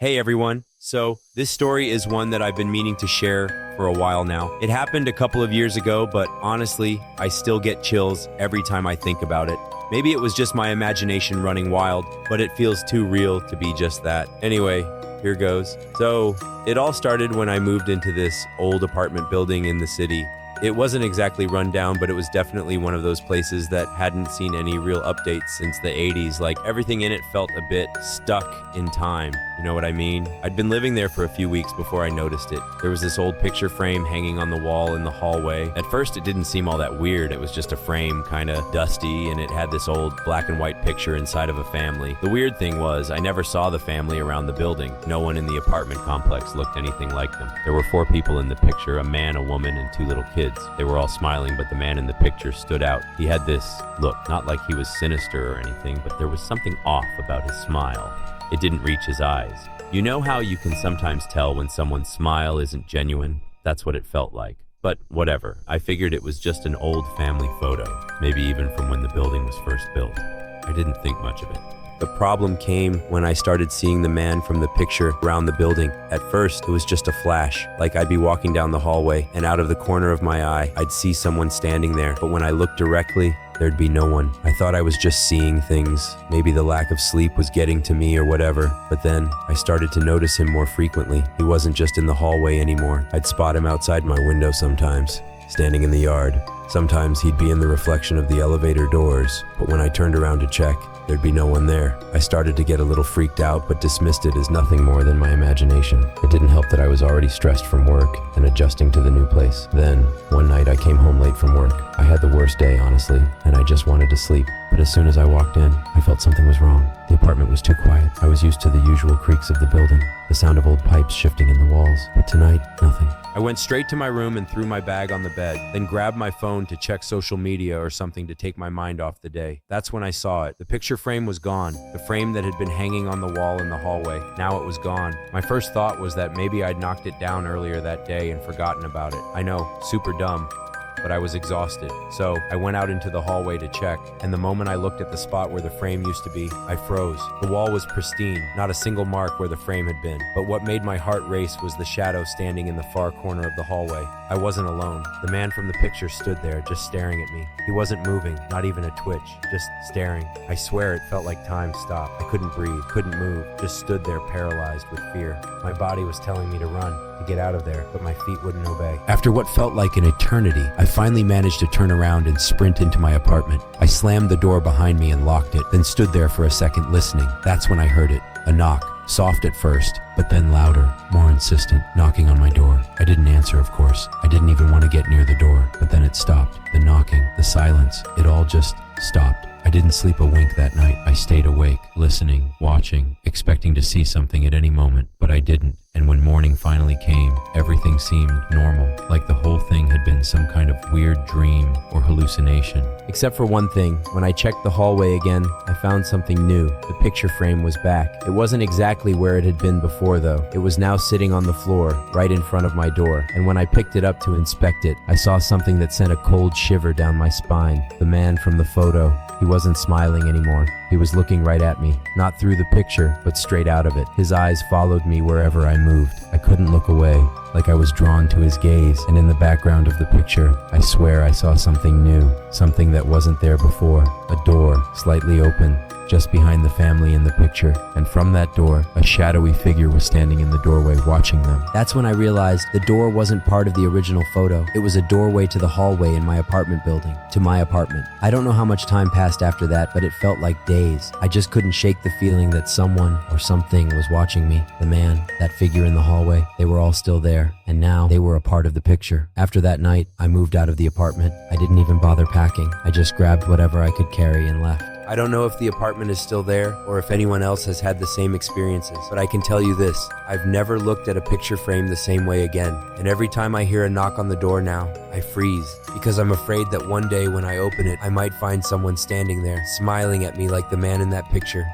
Hey everyone. So, this story is one that I've been meaning to share for a while now. It happened a couple of years ago, but honestly, I still get chills every time I think about it. Maybe it was just my imagination running wild, but it feels too real to be just that. Anyway, here goes. So, it all started when I moved into this old apartment building in the city. It wasn't exactly run down, but it was definitely one of those places that hadn't seen any real updates since the 80s. Like, everything in it felt a bit stuck in time. You know what I mean? I'd been living there for a few weeks before I noticed it. There was this old picture frame hanging on the wall in the hallway. At first, it didn't seem all that weird. It was just a frame, kind of dusty, and it had this old black and white picture inside of a family. The weird thing was, I never saw the family around the building. No one in the apartment complex looked anything like them. There were 4 people in the picture, a man, a woman, and 2 little kids. They were all smiling, but the man in the picture stood out. He had this look, not like he was sinister or anything, but there was something off about his smile. It didn't reach his eyes. You know how you can sometimes tell when someone's smile isn't genuine? That's what it felt like. But whatever, I figured it was just an old family photo, maybe even from when the building was first built. I didn't think much of it. The problem came when I started seeing the man from the picture around the building. At first, it was just a flash, like I'd be walking down the hallway, and out of the corner of my eye, I'd see someone standing there. But when I looked directly, there'd be no one. I thought I was just seeing things. Maybe the lack of sleep was getting to me or whatever. But then, I started to notice him more frequently. He wasn't just in the hallway anymore. I'd spot him outside my window sometimes, standing in the yard. Sometimes he'd be in the reflection of the elevator doors, but when I turned around to check, there'd be no one there. I started to get a little freaked out, but dismissed it as nothing more than my imagination. It didn't help that I was already stressed from work and adjusting to the new place. Then, one night I came home late from work. I had the worst day, honestly, and I just wanted to sleep. But as soon as I walked in, I felt something was wrong. The apartment was too quiet. I was used to the usual creaks of the building, the sound of old pipes shifting in the walls. But tonight, nothing. I went straight to my room and threw my bag on the bed, then grabbed my phone to check social media or something to take my mind off the day. That's when I saw it. The picture frame was gone. The frame that had been hanging on the wall in the hallway. Now it was gone. My first thought was that maybe I'd knocked it down earlier that day and forgotten about it. I know, super dumb. But I was exhausted. So I went out into the hallway to check, and the moment I looked at the spot where the frame used to be, I froze. The wall was pristine, not a single mark where the frame had been. But what made my heart race was the shadow standing in the far corner of the hallway. I wasn't alone. The man from the picture stood there, just staring at me. He wasn't moving, not even a twitch, just staring. I swear it felt like time stopped. I couldn't breathe, couldn't move, just stood there paralyzed with fear. My body was telling me to run, to get out of there, but my feet wouldn't obey. After what felt like an eternity, I finally managed to turn around and sprint into my apartment. I slammed the door behind me and locked it, then stood there for a second listening. That's when I heard it. A knock, soft at first, but then louder, more insistent, knocking on my door. I didn't answer, of course. I didn't even want to get near the door, but then it stopped. The knocking, the silence, it all just stopped. I didn't sleep a wink that night. I stayed awake, listening, watching, expecting to see something at any moment, but I didn't. And when morning finally came, everything seemed normal, like the whole thing had been some kind of weird dream or hallucination. Except for one thing, when I checked the hallway again, I found something new. The picture frame was back. It wasn't exactly where it had been before though. It was now sitting on the floor, right in front of my door. And when I picked it up to inspect it, I saw something that sent a cold shiver down my spine. The man from the photo. He wasn't smiling anymore. He was looking right at me, not through the picture, but straight out of it. His eyes followed me wherever I moved. I couldn't look away, like I was drawn to his gaze. And in the background of the picture, I swear I saw something new, something that wasn't there before. A door, slightly open, just behind the family in the picture, and from that door, a shadowy figure was standing in the doorway watching them. That's when I realized the door wasn't part of the original photo. It was a doorway to the hallway in my apartment building, to my apartment. I don't know how much time passed after that, but it felt like days. I just couldn't shake the feeling that someone or something was watching me. The man, that figure in the hallway, they were all still there, and now they were a part of the picture. After that night, I moved out of the apartment. I didn't even bother packing. I just grabbed whatever I could carry and left. I don't know if the apartment is still there or if anyone else has had the same experiences, but I can tell you this, I've never looked at a picture frame the same way again. And every time I hear a knock on the door now, I freeze because I'm afraid that one day when I open it, I might find someone standing there, smiling at me like the man in that picture.